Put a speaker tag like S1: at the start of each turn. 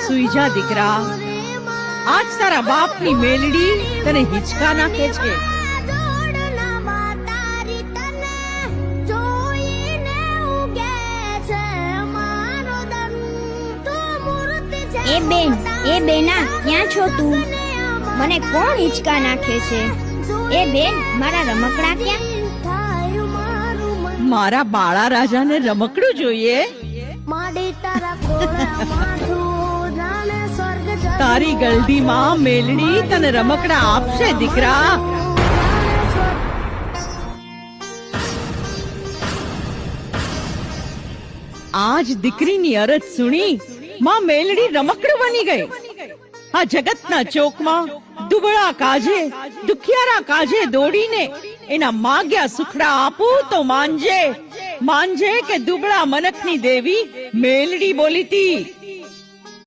S1: સુઈ જા દીકરા, આજ તારા બાપની મેલડી તને હિંચકા નાખે છે.
S2: એ બેના ક્યાં છો તું? મને કોણ હિંચકા નાખે છે? એ બેન, મારા રમકડા ક્યાં?
S1: મારા બાળા રાજાને રમકડું જોઈએ. તારી ગલડીમાં મેલડી તને રમકડા આપશે દીકરા. આજ દીકરીની અરજ સુણી માં મેલડી રમકડું બની ગઈ. આ જગતના ચોકમાં દુબળા કાજે, દુખિયારા કાજે દોડીને એના માગ્યા સુખડા આપું તો માનજે કે દુબળા મનખની દેવી મેલડી બોલીતી.